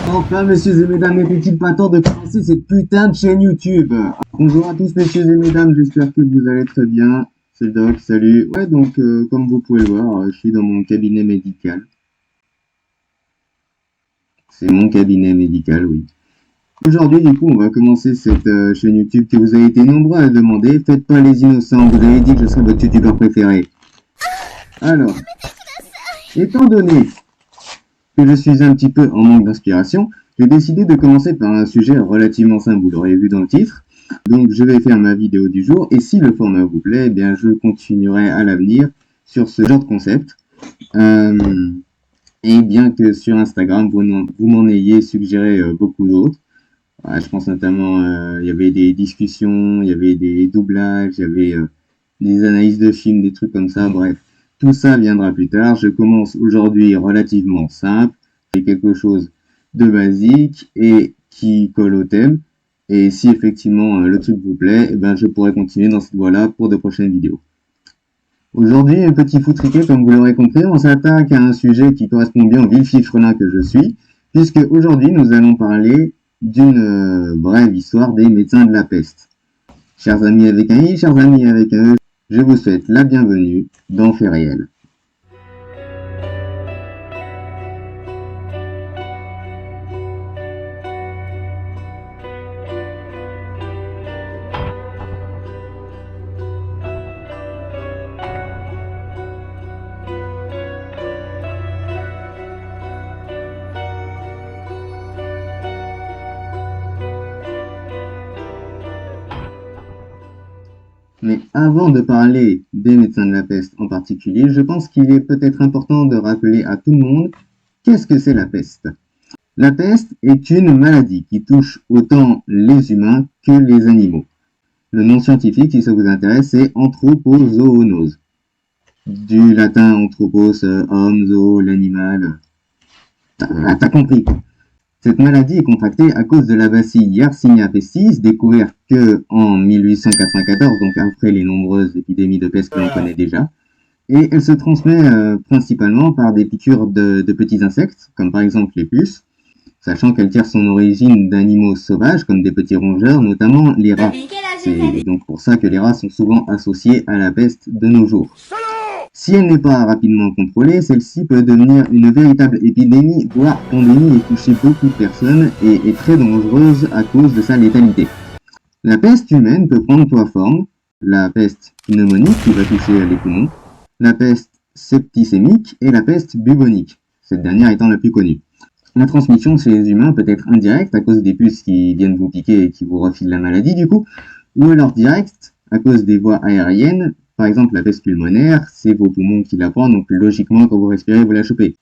Enfin, messieurs et mesdames, n'était-il pas temps de commencer cette putain de chaîne YouTube? Bonjour à tous, messieurs et mesdames, j'espère que vous allez très bien. C'est le Doc, salut. Ouais, donc, comme vous pouvez le voir, je suis dans mon cabinet médical. C'est mon cabinet médical, oui. Aujourd'hui, du coup, on va commencer cette chaîne YouTube que vous avez été nombreux à demander. Faites pas les innocents, vous avez dit que je serais votre youtubeur préféré. Alors, étant donné que je suis un petit peu en manque d'inspiration, j'ai décidé de commencer par un sujet relativement simple, vous l'aurez vu dans le titre. Donc je vais faire ma vidéo du jour, et si le format vous plaît, eh bien je continuerai à l'avenir sur ce genre de concept. Et bien que sur Instagram, vous m'en ayez suggéré beaucoup d'autres. Je pense notamment, il y avait des discussions, il y avait des doublages, il y avait des analyses de films, des trucs comme ça, bref. Tout ça viendra plus tard. Je commence aujourd'hui relativement simple. C'est quelque chose de basique et qui colle au thème. Et si effectivement le truc vous plaît, eh ben, je pourrai continuer dans cette voie-là pour de prochaines vidéos. Aujourd'hui, un petit foutriquet, comme vous l'aurez compris, on s'attaque à un sujet qui correspond bien au vif-fifrelin que je suis, puisque aujourd'hui nous allons parler d'une brève histoire des médecins de la peste. Chers amis avec un i, chers amis avec un e, je vous souhaite la bienvenue dans Faits réels. Mais avant de parler des médecins de la peste en particulier, je pense qu'il est peut-être important de rappeler à tout le monde qu'est-ce que c'est la peste. La peste est une maladie qui touche autant les humains que les animaux. Le nom scientifique, si ça vous intéresse, c'est anthropozoonose. Du latin anthropos, homme, zoo, l'animal. T'as compris. Cette maladie est contractée à cause de la bacille Yersinia pestis, découverte que en 1894, donc après les nombreuses épidémies de peste que l'on connaît déjà. Et elle se transmet principalement par des piqûres de petits insectes, comme par exemple les puces, sachant qu'elle tire son origine d'animaux sauvages, comme des petits rongeurs, notamment les rats. C'est donc pour ça que les rats sont souvent associés à la peste de nos jours. Si elle n'est pas rapidement contrôlée, celle-ci peut devenir une véritable épidémie, voire pandémie, et toucher beaucoup de personnes, et est très dangereuse à cause de sa létalité. La peste humaine peut prendre trois formes: la peste pneumonique, qui va toucher les poumons, la peste septicémique et la peste bubonique, cette dernière étant la plus connue. La transmission chez les humains peut être indirecte à cause des puces qui viennent vous piquer et qui vous refilent la maladie du coup, ou alors directe à cause des voies aériennes. Par exemple, la peste pulmonaire, c'est vos poumons qui la prennent, donc logiquement, quand vous respirez, vous la chopez.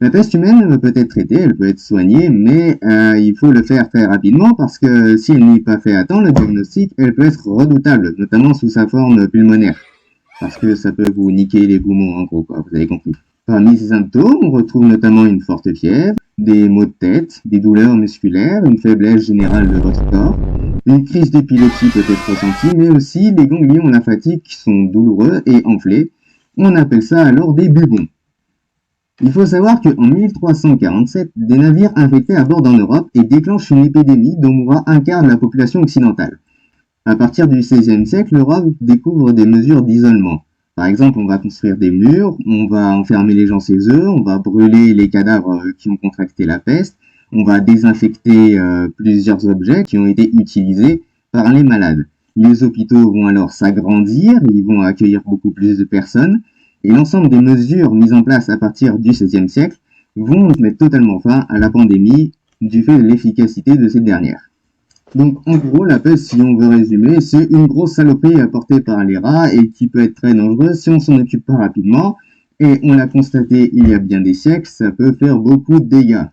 La peste humaine peut être traitée, elle peut être soignée, mais il faut le faire très rapidement parce que si elle n'est pas fait à temps, le diagnostic, elle peut être redoutable, notamment sous sa forme pulmonaire, parce que ça peut vous niquer les poumons, en gros, quoi, vous avez compris. Parmi ces symptômes, on retrouve notamment une forte fièvre, des maux de tête, des douleurs musculaires, une faiblesse générale de votre corps. Une crise d'épilepsie peut être ressentie, mais aussi les ganglions lymphatiques qui sont douloureux et enflés. On appelle ça alors des bubons. Il faut savoir qu'en 1347, des navires infectés abordent en Europe et déclenchent une épidémie dont mourra un quart de la population occidentale. À partir du XVIe siècle, l'Europe découvre des mesures d'isolement. Par exemple, on va construire des murs, on va enfermer les gens chez eux, on va brûler les cadavres qui ont contracté la peste, on va désinfecter plusieurs objets qui ont été utilisés par les malades. Les hôpitaux vont alors s'agrandir, ils vont accueillir beaucoup plus de personnes, et l'ensemble des mesures mises en place à partir du XVIe siècle vont mettre totalement fin à la pandémie du fait de l'efficacité de cette dernière. Donc en gros, la peste, si on veut résumer, c'est une grosse saloperie apportée par les rats et qui peut être très dangereuse si on s'en occupe pas rapidement. Et on l'a constaté il y a bien des siècles, ça peut faire beaucoup de dégâts.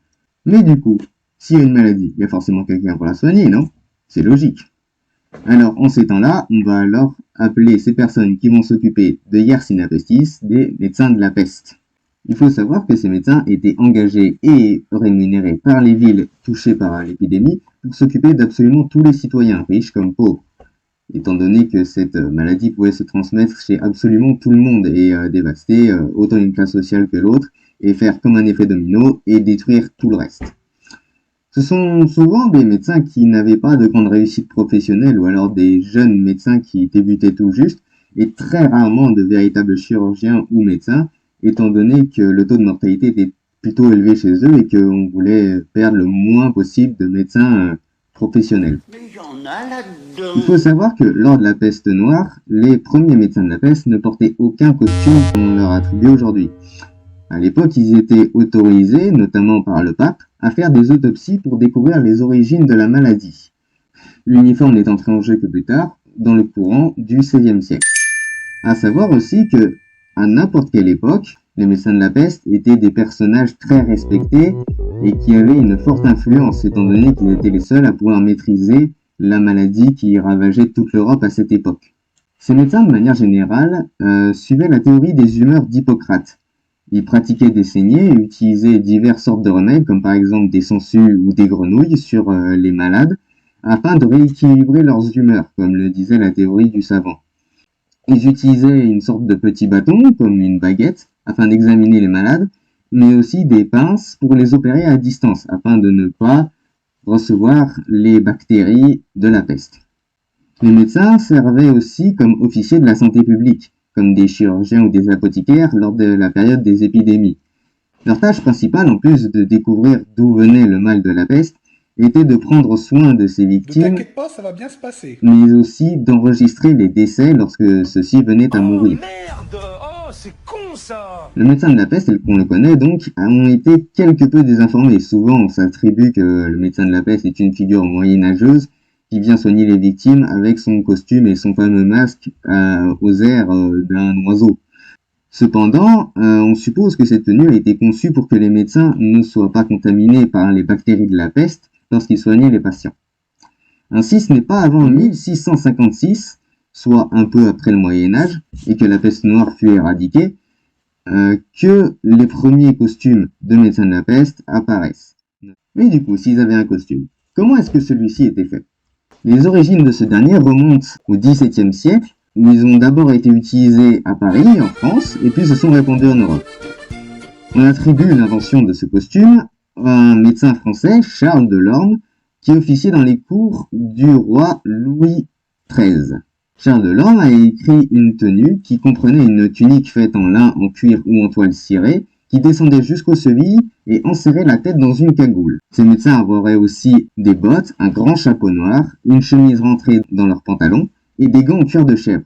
Mais du coup, s'il y a une maladie, il y a forcément quelqu'un pour la soigner, non? C'est logique. Alors en ces temps-là, on va alors appeler ces personnes qui vont s'occuper de Yersinia pestis des médecins de la peste. Il faut savoir que ces médecins étaient engagés et rémunérés par les villes touchées par l'épidémie pour s'occuper d'absolument tous les citoyens, riches comme pauvres, étant donné que cette maladie pouvait se transmettre chez absolument tout le monde et dévaster autant une classe sociale que l'autre, et faire comme un effet domino et détruire tout le reste. Ce sont souvent des médecins qui n'avaient pas de grande réussite professionnelle ou alors des jeunes médecins qui débutaient tout juste et très rarement de véritables chirurgiens ou médecins, étant donné que le taux de mortalité était plutôt élevé chez eux et qu'on voulait perdre le moins possible de médecins professionnels. Il faut savoir que lors de la peste noire, les premiers médecins de la peste ne portaient aucun costume qu'on leur attribue aujourd'hui. À l'époque, ils étaient autorisés, notamment par le pape, à faire des autopsies pour découvrir les origines de la maladie. L'uniforme n'est entré en jeu que plus tard, dans le courant du XVIe siècle. À savoir aussi que, à n'importe quelle époque, les médecins de la peste étaient des personnages très respectés et qui avaient une forte influence, étant donné qu'ils étaient les seuls à pouvoir maîtriser la maladie qui ravageait toute l'Europe à cette époque. Ces médecins, de manière générale, suivaient la théorie des humeurs d'Hippocrate. Ils pratiquaient des saignées et utilisaient diverses sortes de remèdes, comme par exemple des sangsues ou des grenouilles sur les malades, afin de rééquilibrer leurs humeurs, comme le disait la théorie du savant. Ils utilisaient une sorte de petit bâton, comme une baguette, afin d'examiner les malades, mais aussi des pinces pour les opérer à distance, afin de ne pas recevoir les bactéries de la peste. Les médecins servaient aussi comme officiers de la santé publique, comme des chirurgiens ou des apothicaires lors de la période des épidémies. Leur tâche principale, en plus de découvrir d'où venait le mal de la peste, était de prendre soin de ses victimes, Ne t'inquiète pas, ça va bien se passer. mais aussi d'enregistrer les décès lorsque ceux-ci venaient à mourir. Merde! Oh, c'est con ça! Le médecin de la peste, tel qu'on le connaît donc, ont été quelque peu désinformés. Souvent, on s'attribue que le médecin de la peste est une figure moyenâgeuse qui vient soigner les victimes avec son costume et son fameux masque aux airs d'un oiseau. Cependant, on suppose que cette tenue a été conçue pour que les médecins ne soient pas contaminés par les bactéries de la peste lorsqu'ils soignaient les patients. Ainsi, ce n'est pas avant 1656, soit un peu après le Moyen-Âge, et que la peste noire fut éradiquée, que les premiers costumes de médecins de la peste apparaissent. Mais du coup, s'ils avaient un costume, comment est-ce que celui-ci était fait? Les origines de ce dernier remontent au XVIIe siècle, où ils ont d'abord été utilisés à Paris, en France, et puis se sont répandus en Europe. On attribue l'invention de ce costume à un médecin français, Charles Delorme, qui officiait dans les cours du roi Louis XIII. Charles Delorme a écrit une tenue qui comprenait une tunique faite en lin, en cuir ou en toile cirée, qui descendait jusqu'aux chevilles et enserrait la tête dans une cagoule. Ces médecins auraient aussi des bottes, un grand chapeau noir, une chemise rentrée dans leurs pantalons et des gants en cuir de chèvre.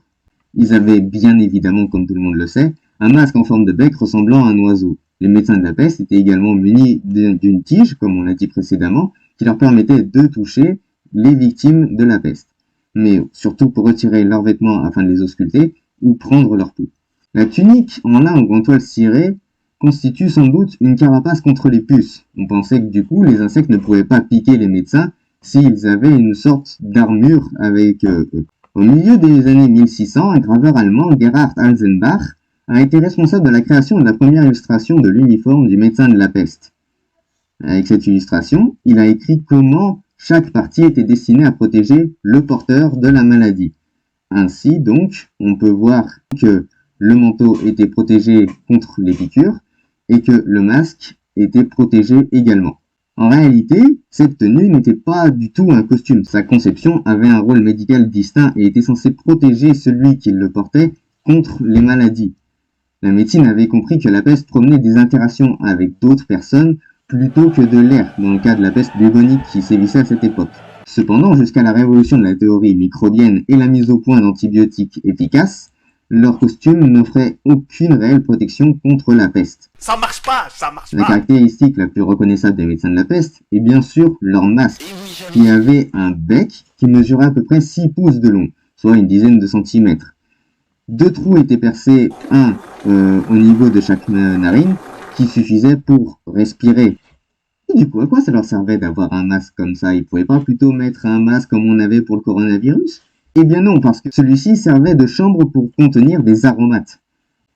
Ils avaient bien évidemment, comme tout le monde le sait, un masque en forme de bec ressemblant à un oiseau. Les médecins de la peste étaient également munis d'une tige, comme on l'a dit précédemment, qui leur permettait de toucher les victimes de la peste, mais surtout pour retirer leurs vêtements afin de les ausculter ou prendre leur peau. La tunique en lin ou en toile cirée constitue sans doute une carapace contre les puces. On pensait que du coup les insectes ne pouvaient pas piquer les médecins s'ils avaient une sorte d'armure avec eux. Au milieu des années 1600, un graveur allemand, Gerhard Alsenbach, a été responsable de la création de la première illustration de l'uniforme du médecin de la peste. Avec cette illustration, il a écrit comment chaque partie était destinée à protéger le porteur de la maladie. Ainsi donc, on peut voir que le manteau était protégé contre les piqûres et que le masque était protégé également. En réalité, cette tenue n'était pas du tout un costume. Sa conception avait un rôle médical distinct et était censée protéger celui qui le portait contre les maladies. La médecine avait compris que la peste provenait des interactions avec d'autres personnes plutôt que de l'air, dans le cas de la peste bubonique qui sévissait à cette époque. Cependant, jusqu'à la révolution de la théorie microbienne et la mise au point d'antibiotiques efficaces, leur costume n'offrait aucune réelle protection contre la peste. Ça marche pas. La caractéristique la plus reconnaissable des médecins de la peste est bien sûr leur masque, qui avait un bec qui mesurait à peu près 6 pouces de long, soit une dizaine de centimètres. 2 trous étaient percés, un au niveau de chaque narine, qui suffisait pour respirer. Et du coup, à quoi ça leur servait d'avoir un masque comme ça? Ils pouvaient pas plutôt mettre un masque comme on avait pour le coronavirus? Eh bien non, parce que celui-ci servait de chambre pour contenir des aromates.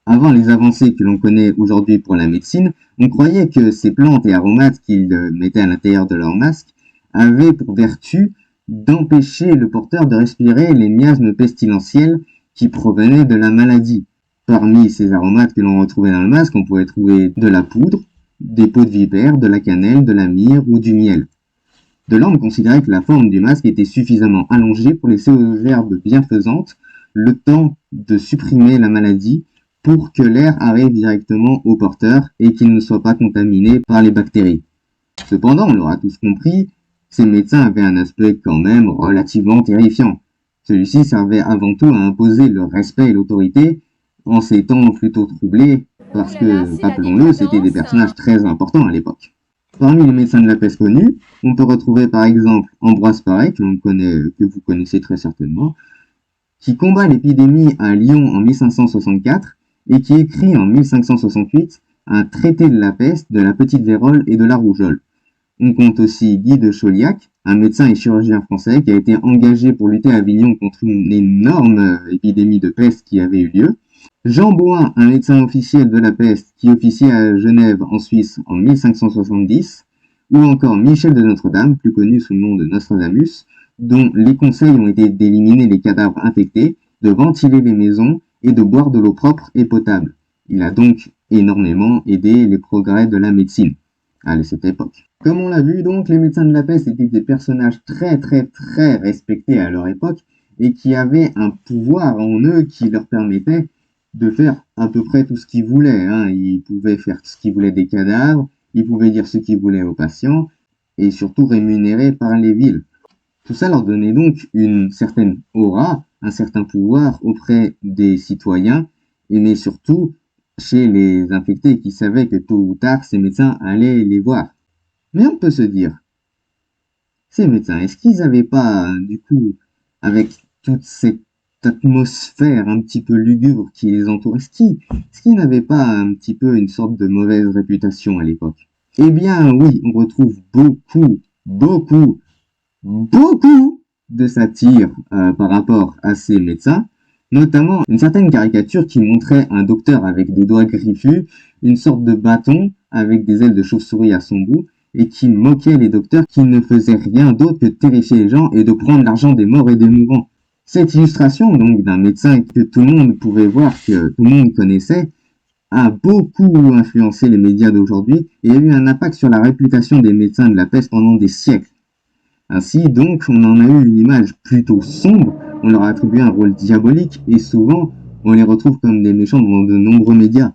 Avant les avancées que l'on connaît aujourd'hui pour la médecine, on croyait que ces plantes et aromates qu'ils mettaient à l'intérieur de leur masque avaient pour vertu d'empêcher le porteur de respirer les miasmes pestilentiels qui provenaient de la maladie. Parmi ces aromates que l'on retrouvait dans le masque, on pouvait trouver de la poudre, des peaux de vipère, de la cannelle, de la myrrhe ou du miel. Delorme considérait que la forme du masque était suffisamment allongée pour laisser aux herbes bienfaisantes le temps de supprimer la maladie pour que l'air arrive directement au porteur et qu'il ne soit pas contaminé par les bactéries. Cependant, on l'aura tous compris, ces médecins avaient un aspect quand même relativement terrifiant. Celui-ci servait avant tout à imposer le respect et l'autorité en ces temps plutôt troublés, parce que, rappelons-le, c'était des personnages très importants à l'époque. Parmi les médecins de la peste connus, on peut retrouver par exemple Ambroise Paré, que vous connaissez très certainement, qui combat l'épidémie à Lyon en 1564 et qui écrit en 1568 un traité de la peste, de la petite vérole et de la rougeole. On compte aussi Guy de Chauliac, un médecin et chirurgien français qui a été engagé pour lutter à Avignon contre une énorme épidémie de peste qui avait eu lieu. Jean Boin, un médecin officiel de la peste qui officiait à Genève en Suisse en 1570, ou encore Michel de Notre-Dame, plus connu sous le nom de Nostradamus, dont les conseils ont été d'éliminer les cadavres infectés, de ventiler les maisons et de boire de l'eau propre et potable. Il a donc énormément aidé les progrès de la médecine à cette époque. Comme on l'a vu donc, les médecins de la peste étaient des personnages très respectés à leur époque et qui avaient un pouvoir en eux qui leur permettait de faire à peu près tout ce qu'ils voulaient. Ils pouvaient faire ce qu'ils voulaient des cadavres, ils pouvaient dire ce qu'ils voulaient aux patients et surtout rémunérés par les villes. Tout ça leur donnait donc une certaine aura, un certain pouvoir auprès des citoyens, mais surtout chez les infectés qui savaient que tôt ou tard ces médecins allaient les voir. Mais on peut se dire, ces médecins, est-ce qu'ils n'avaient pas, du coup, avec toute cette atmosphère un petit peu lugubre qui les entoure, est-ce qu'ils n'avaient pas un petit peu une sorte de mauvaise réputation à l'époque? Eh bien oui, on retrouve beaucoup de satire par rapport à ces médecins, notamment une certaine caricature qui montrait un docteur avec des doigts griffus, une sorte de bâton avec des ailes de chauve-souris à son bout, et qui moquait les docteurs qui ne faisaient rien d'autre que de terrifier les gens et de prendre l'argent des morts et des mourants. Cette illustration donc d'un médecin que tout le monde pouvait voir, que tout le monde connaissait, a beaucoup influencé les médias d'aujourd'hui et a eu un impact sur la réputation des médecins de la peste pendant des siècles. Ainsi donc, on en a eu une image plutôt sombre, on leur a attribué un rôle diabolique et souvent, on les retrouve comme des méchants dans de nombreux médias.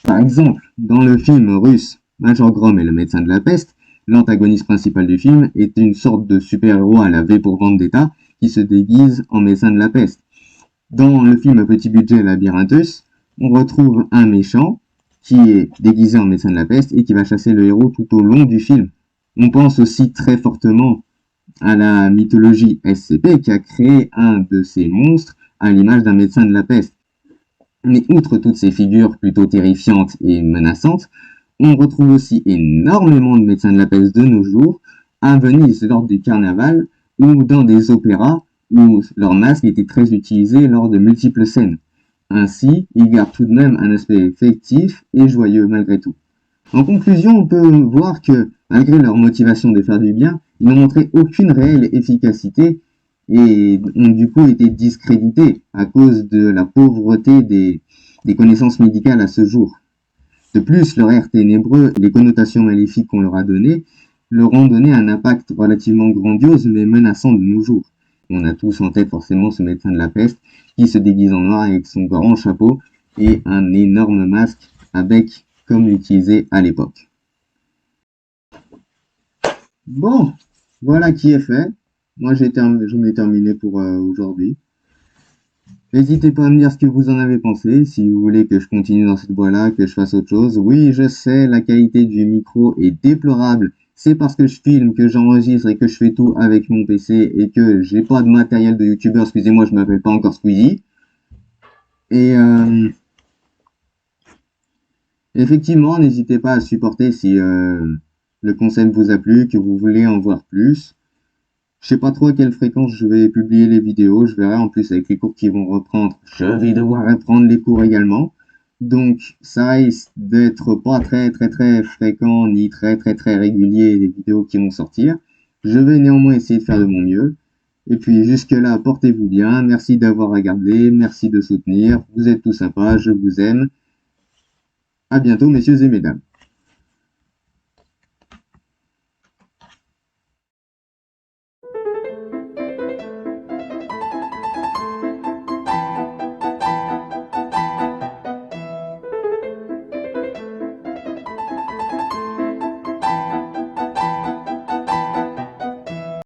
Par exemple, dans le film russe Major Grom et le médecin de la peste, l'antagoniste principal du film est une sorte de super-héros à la V pour Vendetta qui se déguise en médecin de la peste. Dans le film à petit budget Labyrinthus, on retrouve un méchant qui est déguisé en médecin de la peste et qui va chasser le héros tout au long du film. On pense aussi très fortement à la mythologie SCP qui a créé un de ces monstres à l'image d'un médecin de la peste. Mais outre toutes ces figures plutôt terrifiantes et menaçantes, on retrouve aussi énormément de médecins de la peste de nos jours à Venise lors du carnaval ou dans des opéras où leur masque était très utilisé lors de multiples scènes. Ainsi, ils gardent tout de même un aspect fictif et joyeux malgré tout. En conclusion, on peut voir que, malgré leur motivation de faire du bien, ils n'ont montré aucune réelle efficacité et ont du coup été discrédités à cause de la pauvreté des connaissances médicales à ce jour. De plus, leur air ténébreux et les connotations maléfiques qu'on leur a données leur ont donné un impact relativement grandiose mais menaçant de nos jours. On a tous en tête forcément ce médecin de la peste qui se déguise en noir avec son grand chapeau et un énorme masque à bec comme l'utilisait à l'époque. Bon, voilà qui est fait. Moi j'en ai terminé pour aujourd'hui. N'hésitez pas à me dire ce que vous en avez pensé, si vous voulez que je continue dans cette voie-là, que je fasse autre chose. Oui, je sais, la qualité du micro est déplorable. C'est parce que je filme, que j'enregistre et que je fais tout avec mon PC et que j'ai pas de matériel de youtubeur. Excusez-moi, je m'appelle pas encore Squeezie. Et effectivement, n'hésitez pas à supporter si le concept vous a plu, que vous voulez en voir plus. Je sais pas trop à quelle fréquence je vais publier les vidéos, je verrai. En plus avec les cours qui vont reprendre, je vais devoir reprendre les cours également. Donc ça risque d'être pas très fréquent ni très régulier les vidéos qui vont sortir. Je vais néanmoins essayer de faire de mon mieux. Et puis jusque là, portez-vous bien, merci d'avoir regardé, merci de soutenir, vous êtes tous sympas, je vous aime. À bientôt messieurs et mesdames.